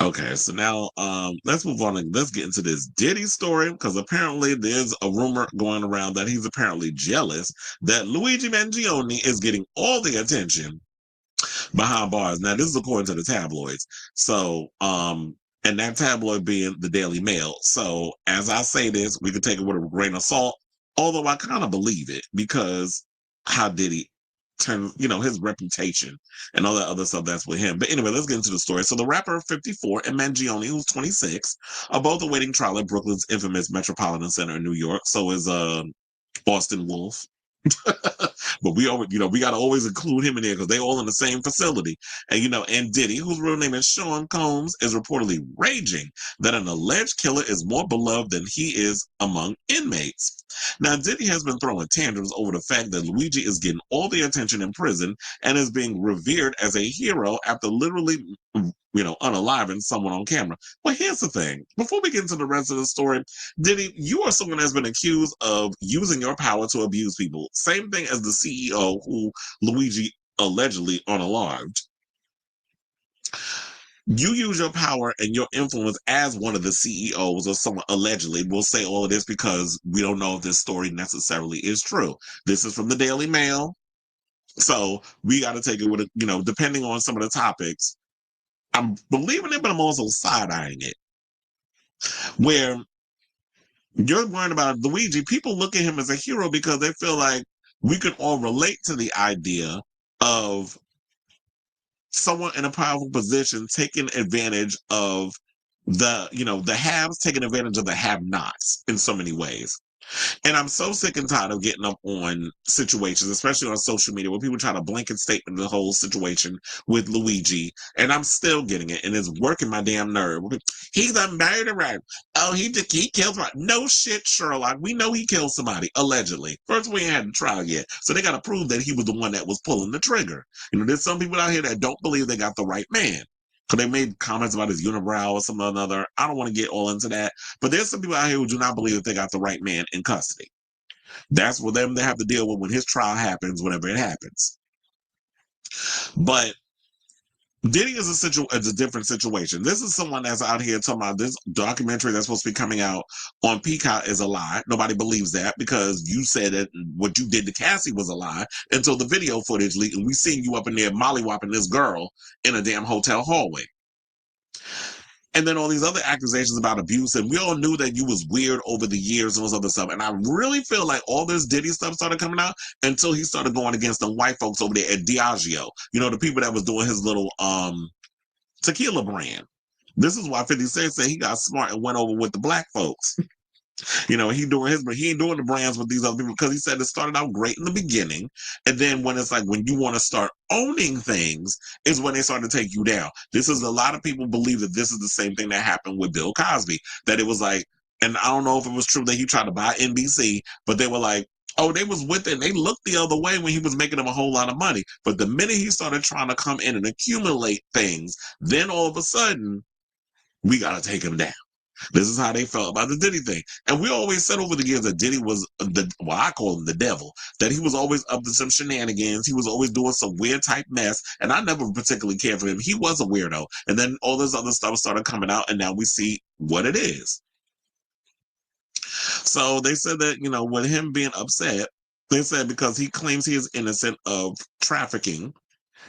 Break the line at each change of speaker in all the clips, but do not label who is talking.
Okay, so now let's move on and let's get into this Diddy story because apparently there's a rumor going around that he's apparently jealous that Luigi Mangione is getting all the attention behind bars. Now, this is according to the tabloids. So, and that tabloid being the Daily Mail. So, as I say this, we can take it with a grain of salt, although I kind of believe it because how did he turn, his reputation and all that other stuff that's with him. But anyway, let's get into the story. So, the rapper 54 and Mangione, who's 26, are both awaiting trial at Brooklyn's infamous Metropolitan Center in New York. So is Austin Wolf. But we always, we got to always include him in there because they all in the same facility. And, and Diddy, whose real name is Sean Combs, is reportedly raging that an alleged killer is more beloved than he is among inmates. Now, Diddy has been throwing tantrums over the fact that Luigi is getting all the attention in prison and is being revered as a hero after literally, unaliving someone on camera. Well, here's the thing. Before we get into the rest of the story, Diddy, you are someone that's been accused of using your power to abuse people. Same thing as the CEO who Luigi allegedly unalived. You use your power and your influence as one of the CEOs or someone allegedly. We'll say all of this because we don't know if this story necessarily is true. This is from the Daily Mail. So we got to take it with, depending on some of the topics. I'm believing it, but I'm also side-eyeing it. Where you're worried about Luigi, people look at him as a hero because they feel like we can all relate to the idea of someone in a powerful position taking advantage of the haves, taking advantage of the have-nots in so many ways. And I'm so sick and tired of getting up on situations, especially on social media, where people try to blanket statement the whole situation with Luigi. And I'm still getting it, and it's working my damn nerve. He's a murderer. Oh, he killed somebody. No shit, Sherlock. We know he killed somebody, allegedly. First, we ain't had a trial yet. So they got to prove that he was the one that was pulling the trigger. There's some people out here that don't believe they got the right man. Because they made comments about his unibrow or something or another. I don't want to get all into that. But there's some people out here who do not believe that they got the right man in custody. That's what them they have to deal with when his trial happens, whenever it happens. But Diddy is a different situation. This is someone that's out here talking about this documentary that's supposed to be coming out on Peacock is a lie. Nobody believes that because you said that what you did to Cassie was a lie until the video footage leaked and we seen you up in there mollywopping this girl in a damn hotel hallway. And then all these other accusations about abuse, and we all knew that you was weird over the years and all this other stuff. And I really feel like all this Diddy stuff started coming out until he started going against the white folks over there at Diageo. The people that was doing his little tequila brand. This is why 50 Cent said he got smart and went over with the black folks. He doing his, but he ain't doing the brands with these other people because he said it started out great in the beginning. And then when it's like, when you want to start owning things is when they start to take you down. This is a lot of people believe that this is the same thing that happened with Bill Cosby, that it was like, and I don't know if it was true that he tried to buy NBC, but they were like, oh, they was with it. And they looked the other way when he was making them a whole lot of money. But the minute he started trying to come in and accumulate things, then all of a sudden, we got to take him down. This is how they felt about the Diddy thing. And we always said over the years that Diddy was I call him the devil, that he was always up to some shenanigans. He was always doing some weird type mess. And I never particularly cared for him. He was a weirdo. And then all this other stuff started coming out. And now we see what it is. So they said that, with him being upset, they said because he claims he is innocent of trafficking,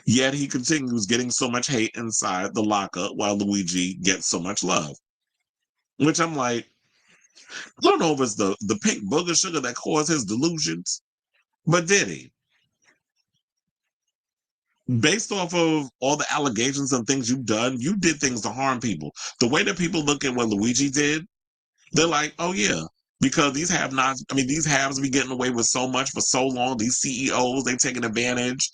yet he continues getting so much hate inside the lockup while Luigi gets so much love. Which I'm like, I don't know if it's the pink booger sugar that caused his delusions, but did he? Based off of all the allegations and things you've done, you did things to harm people. The way that people look at what Luigi did, they're like, oh yeah, because these have-nots, these haves be getting away with so much for so long. These CEOs, they've taken advantage,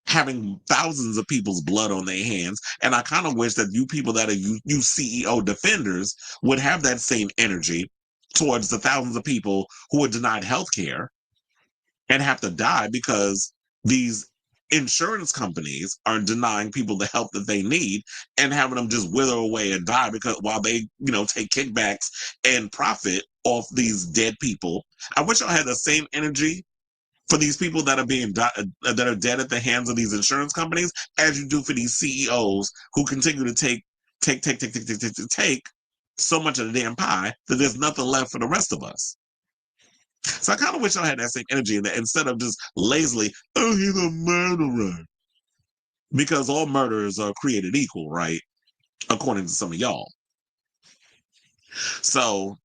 having thousands of people's blood on their hands. And I kind of wish that you people that are you CEO defenders would have that same energy towards the thousands of people who are denied health care and have to die because these insurance companies are denying people the help that they need and having them just wither away and die because while they, take kickbacks and profit off these dead people. I wish I had the same energy for these people that are that are dead at the hands of these insurance companies as you do for these CEOs who continue to take so much of the damn pie that there's nothing left for the rest of us. So I kind of wish I had that same energy in that instead of just lazily, oh, he's a murderer. Because all murderers are created equal, right? According to some of y'all. So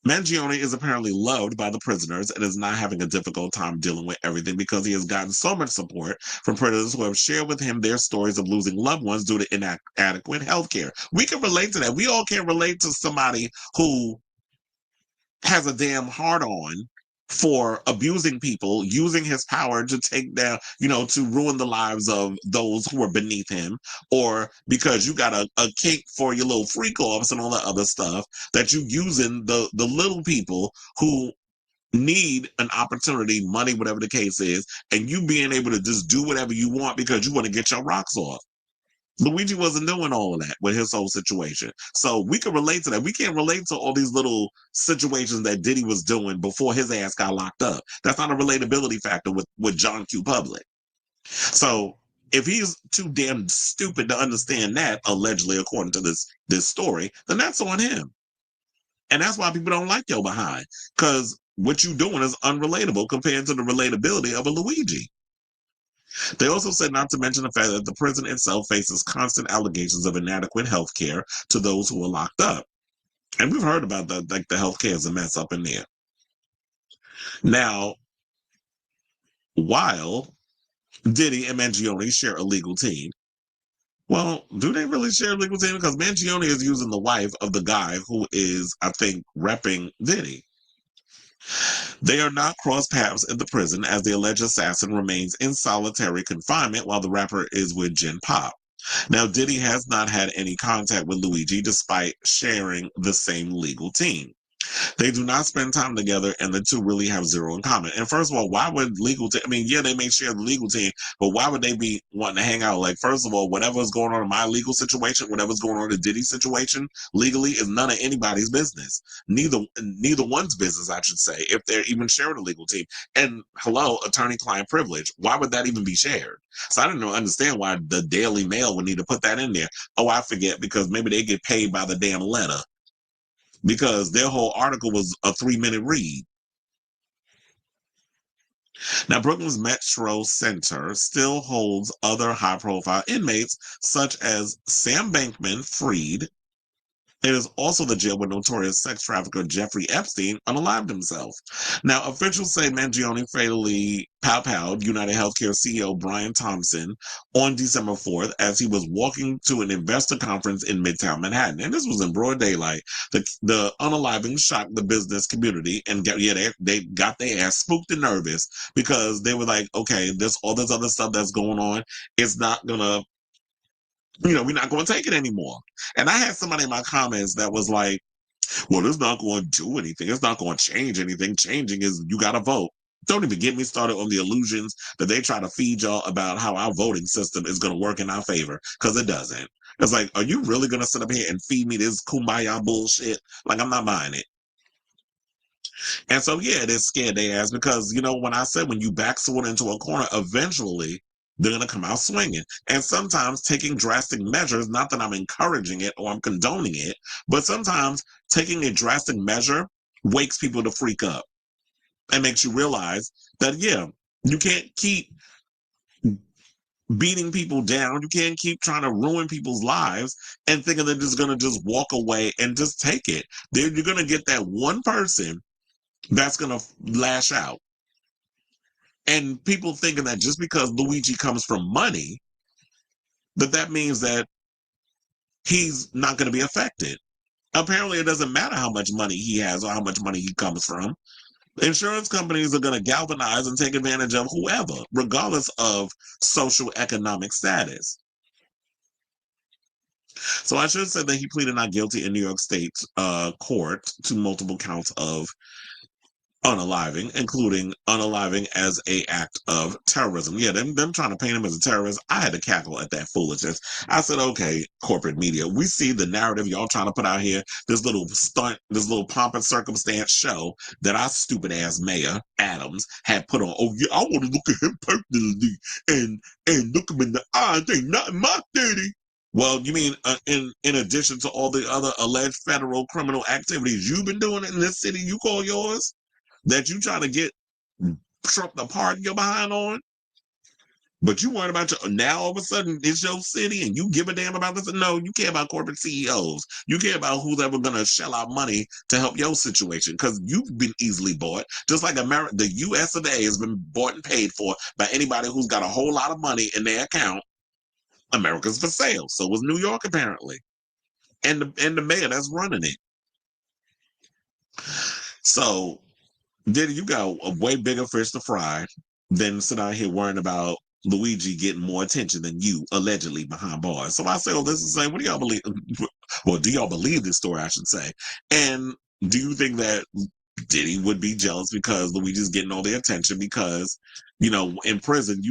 Mangione is apparently loved by the prisoners and is not having a difficult time dealing with everything because he has gotten so much support from prisoners who have shared with him their stories of losing loved ones due to inadequate health care. We can relate to that. We all can relate to somebody who has a damn hard on for abusing people, using his power to take down, to ruin the lives of those who are beneath him, or because you got a cake for your little freak offs and all that other stuff that you using the little people who need an opportunity, money, whatever the case is, and you being able to just do whatever you want because you want to get your rocks off. Luigi wasn't doing all of that with his whole situation. So we can relate to that. We can't relate to all these little situations that Diddy was doing before his ass got locked up. That's not a relatability factor with John Q. Public. So if he's too damn stupid to understand that, allegedly, according to this story, then that's on him. And that's why people don't like your behind. Because what you doing is unrelatable compared to the relatability of a Luigi. They also said not to mention the fact that the prison itself faces constant allegations of inadequate health care to those who are locked up. And we've heard about that, like the health care is a mess up in there. Now, while Diddy and Mangione share a legal team, well, do they really share a legal team? Because Mangione is using the wife of the guy who is, I think, repping Diddy. They are not cross paths in the prison as the alleged assassin remains in solitary confinement while the rapper is with Gen Pop. Now, Diddy has not had any contact with Luigi despite sharing the same legal team. They do not spend time together, and the two really have zero in common. And first of all, why would legal team? I mean, yeah, they may share the legal team, but why would they be wanting to hang out? Like, first of all, whatever's going on in my legal situation, whatever's going on in Diddy's situation, legally, is none of anybody's business. Neither one's business, I should say, if they're even sharing a legal team. And hello, attorney-client privilege. Why would that even be shared? So I don't understand why the Daily Mail would need to put that in there. Oh, I forget, because maybe they get paid by the damn letter. Because their whole article was a 3-minute read. Now, Brooklyn's Metro Center still holds other high-profile inmates, such as Sam Bankman-Fried. It is also the jail where notorious sex trafficker Jeffrey Epstein unalived himself. Now, officials say Mangione fatally pow-powed United Healthcare CEO Brian Thompson on December 4th as he was walking to an investor conference in Midtown Manhattan. And this was in broad daylight. The unaliving shocked the business community, and they got their ass spooked and nervous because they were like, okay, there's all this other stuff that's going on. It's not going to we're not going to take it anymore. And I had somebody in my comments that was like, well, it's not going to do anything. It's not going to change anything. Changing is you got to vote. Don't even get me started on the illusions that they try to feed y'all about how our voting system is going to work in our favor, because it doesn't. It's like, are you really going to sit up here and feed me this kumbaya bullshit? Like, I'm not buying it. And so, yeah, it is scared they ass because, when I said when you back someone into a corner, eventually they're going to come out swinging. And sometimes taking drastic measures, not that I'm encouraging it or I'm condoning it, but sometimes taking a drastic measure wakes people to freak up and makes you realize that, yeah, you can't keep beating people down. You can't keep trying to ruin people's lives and thinking they're just going to just walk away and just take it. You're going to get that one person that's going to lash out. And people thinking that just because Luigi comes from money, that means that he's not going to be affected. Apparently, it doesn't matter how much money he has or how much money he comes from. Insurance companies are going to galvanize and take advantage of whoever, regardless of social economic status. So I should say that he pleaded not guilty in New York State court to multiple counts of unaliving, including unaliving as a act of terrorism. Yeah, them trying to paint him as a terrorist. I had to cackle at that foolishness. I said, okay, corporate media, we see the narrative y'all trying to put out here, this little stunt, this little pomp and circumstance show that our stupid ass mayor Adams had put on. Oh yeah, I want to look at him personally and look him in the eye and say, not my daddy. Well, you mean in addition to all the other alleged federal criminal activities you've been doing in this city you call yours, that you trying to get Trump to pardon your behind on? But you worried about your now all of a sudden it's your city and you give a damn about this? No, you care about corporate CEOs. You care about who's ever gonna shell out money to help your situation because you've been easily bought. Just like America, the US of A has been bought and paid for by anybody who's got a whole lot of money in their account. America's for sale. So was New York apparently. And the mayor that's running it. So Diddy, you got a way bigger fish to fry than sit out here worrying about Luigi getting more attention than you allegedly behind bars. So I say all this to say, what do y'all believe? Well, do y'all believe this story? I should say. And do you think that Diddy would be jealous because Luigi's getting all the attention because, in prison,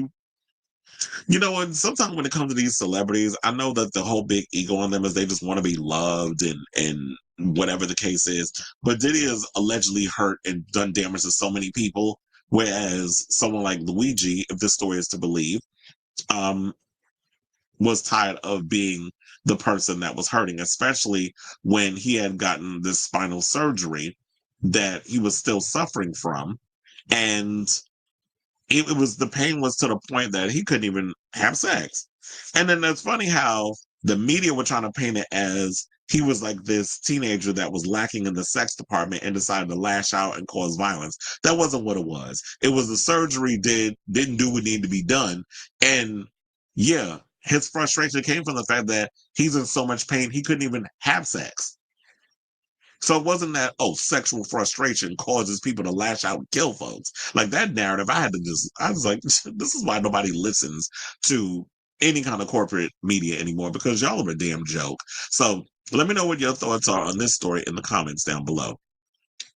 and sometimes when it comes to these celebrities, I know that the whole big ego on them is they just want to be loved and whatever the case is. But Diddy has allegedly hurt and done damage to so many people, whereas someone like Luigi, if this story is to believe, um, was tired of being the person that was hurting, especially when he had gotten this spinal surgery that he was still suffering from. And it was the pain was to the point that he couldn't even have sex. And then it's funny how the media were trying to paint it as he was like this teenager that was lacking in the sex department and decided to lash out and cause violence. That wasn't what it was. It was the surgery didn't do what needed to be done. And yeah, his frustration came from the fact that he's in so much pain he couldn't even have sex. So it wasn't that, sexual frustration causes people to lash out and kill folks. Like that narrative, I was like, this is why nobody listens to any kind of corporate media anymore because y'all are a damn joke. So let me know what your thoughts are on this story in the comments down below.